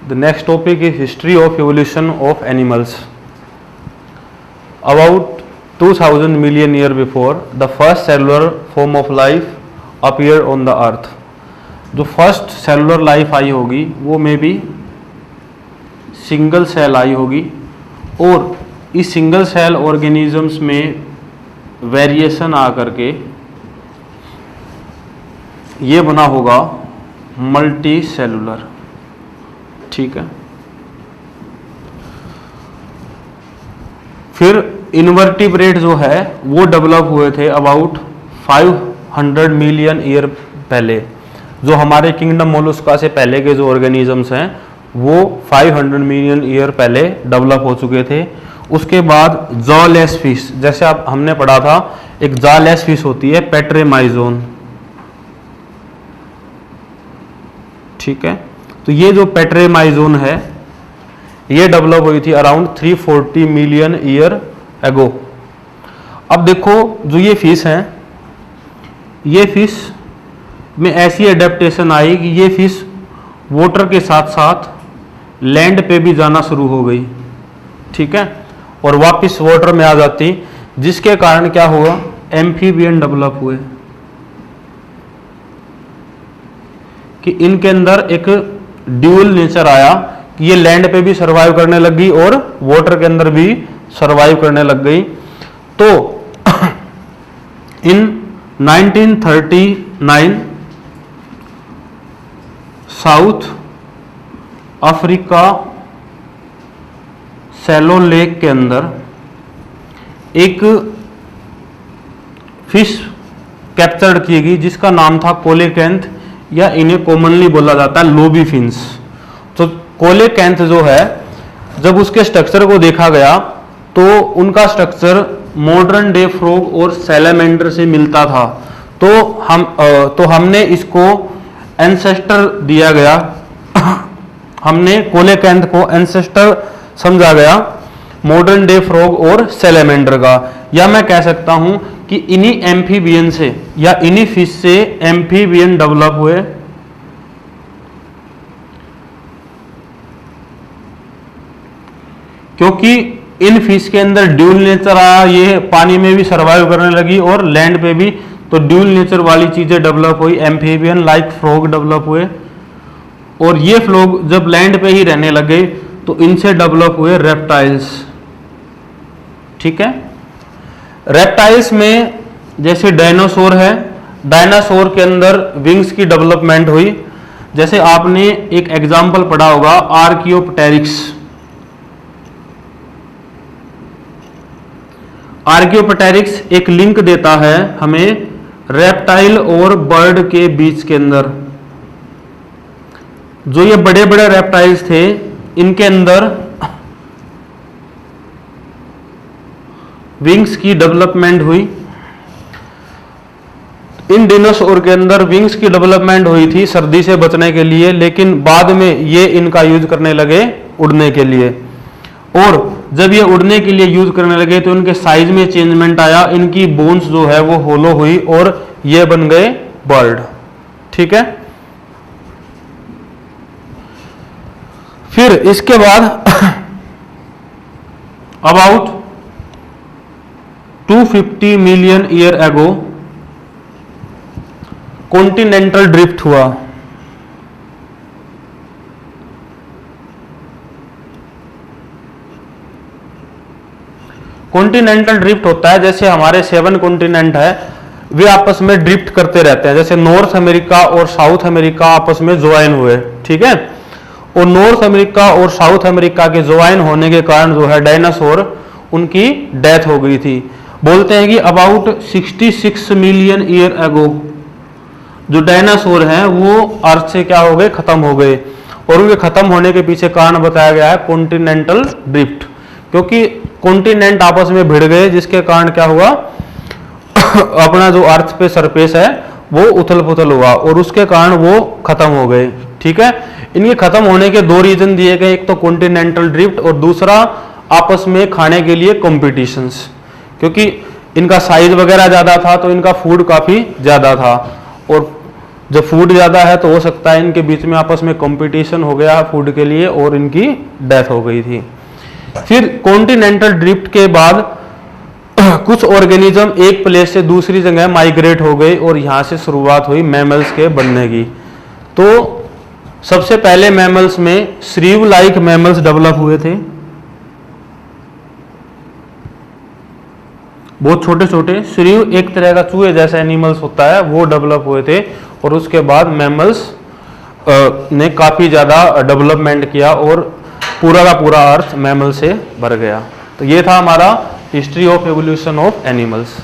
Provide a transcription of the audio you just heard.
The next topic is history of evolution of animals. About 2000 million years before, the first cellular form of life appeared on the earth. जो first cellular life I होगी वो may be single cell आई होगी, और इस single cell organisms में variation आ करके ये बना होगा मल्टी सेलुलर। ठीक है, फिर इन्वर्टिब्रेट जो है वो डेवलप हुए थे अबाउट 500 मिलियन ईयर पहले। जो हमारे किंगडम मोलस्का से पहले के जो ऑर्गेनिजम्स हैं वो 500 मिलियन ईयर पहले डेवलप हो चुके थे। उसके बाद जॉलेस फिश, जैसे आप हमने पढ़ा था, एक जॉलेस फिश होती है पेट्रेमाइजोन। ठीक है, तो ये जो पेट्रेमाइजोन है ये डेवलप हुई थी अराउंड 340 मिलियन ईयर एगो। अब देखो जो ये फिश हैं, ये फिश में ऐसी एडेप्टेशन आई कि ये फिश वाटर के साथ साथ लैंड पे भी जाना शुरू हो गई। ठीक है, और वापस वाटर में आ जाती, जिसके कारण क्या हुआ, एम्फीबियन डेवलप हुए कि इनके अंदर एक ड्यूल नेचर आया कि ये लैंड पे भी सरवाइव करने लग गई और वाटर के अंदर भी सरवाइव करने लग गई। तो इन 1939 साउथ अफ्रीका सैलो लेक के अंदर एक फिश कैप्चर्ड की गई जिसका नाम था कोलेकेंथ, या इन्हें कॉमनली बोला जाता है लोबी फिन्स। तो कोलेकेंथ जो है, जब उसके स्ट्रक्चर को देखा गया तो उनका स्ट्रक्चर मॉडर्न डे फ्रॉग और सैलामेंडर से मिलता था। तो हमने इसको एंसेस्टर दिया गया, हमने कोलेकेंथ को एंसेस्टर समझा गया मॉडर्न डे फ्रॉग और सैलामेंडर का। या मैं कह सकता हूं कि इन्हीं एम्फीबियन से या इन्हीं फिश से एम्फीबियन डेवलप हुए। क्योंकि इन फिश के अंदर ड्यूल नेचर आया, ये पानी में भी सरवाइव करने लगी और लैंड पे भी, तो ड्यूल नेचर वाली चीजें डेवलप हुई, एम्फीबियन लाइक फ्रॉग डेवलप हुए। और ये फ्रॉग जब लैंड पे ही रहने लगे तो इनसे डेवलप हुए रेप्टाइल्स। ठीक है, रेप्टाइल्स में जैसे डायनासोर है, डायनासोर के अंदर विंग्स की डेवलपमेंट हुई। जैसे आपने एक एग्जाम्पल पढ़ा होगा आर्कियोप्टेरिक्स। आर्कियोप्टेरिक्स एक लिंक देता है हमें रेप्टाइल और बर्ड के बीच के अंदर। जो ये बड़े बड़े रेप्टाइल्स थे इनके अंदर विंग्स की डेवलपमेंट हुई। इन डायनासोर के अंदर विंग्स की डेवलपमेंट हुई थी सर्दी से बचने के लिए, लेकिन बाद में ये इनका यूज करने लगे उड़ने के लिए। और जब ये उड़ने के लिए यूज करने लगे तो इनके साइज में चेंजमेंट आया, इनकी बोन्स जो है वो होलो हुई और ये बन गए बर्ड। ठीक है, फिर इसके बाद about 250 million year ago continental drift हुआ। कॉन्टिनेंटल ड्रिफ्ट होता है, जैसे हमारे 7 कॉन्टिनेंट है वे आपस में ड्रिफ्ट करते रहते हैं। जैसे नॉर्थ अमेरिका और साउथ अमेरिका आपस में ज्वाइन हुए। ठीक है, और नॉर्थ अमेरिका और साउथ अमेरिका के ज्वाइन होने के कारण जो है डायनासोर उनकी डेथ हो गई थी। बोलते हैं कि अबाउट 66 मिलियन ईयर एगो जो डायनासोर हैं वो अर्थ से क्या हो गए, खत्म हो गए। और उनके खत्म होने के पीछे कारण बताया गया है कॉन्टिनेंटल ड्रिफ्ट, क्योंकि कॉन्टिनेंट आपस में भिड़ गए जिसके कारण क्या हुआ अपना जो अर्थ पे सरफेस है वो उथल पुथल हुआ और उसके कारण वो खत्म हो गए। ठीक है, इनके खत्म होने के 2 रीजन दिए गए, एक तो कॉन्टिनेंटल ड्रिफ्ट और दूसरा आपस में खाने के लिए कॉम्पिटिशंस, क्योंकि इनका साइज वगैरह ज्यादा था तो इनका फूड काफी ज्यादा था। और जब फूड ज़्यादा है तो हो सकता है इनके बीच में आपस में कंपटीशन हो गया फूड के लिए और इनकी डेथ हो गई थी। फिर कॉन्टिनेंटल ड्रिफ्ट के बाद कुछ ऑर्गेनिज्म एक प्लेस से दूसरी जगह माइग्रेट हो गए और यहाँ से शुरुआत हुई मैमल्स के बनने की। तो सबसे पहले मैमल्स में श्रीव लाइक मैमल्स डेवलप हुए थे, बहुत छोटे छोटे श्रीव एक तरह का चूहे जैसा एनिमल्स होता है वो डेवलप हुए थे। और उसके बाद मैमल्स ने काफ़ी ज़्यादा डेवलपमेंट किया और पूरा का पूरा अर्थ मैमल से भर गया। तो ये था हमारा history of evolution of animals.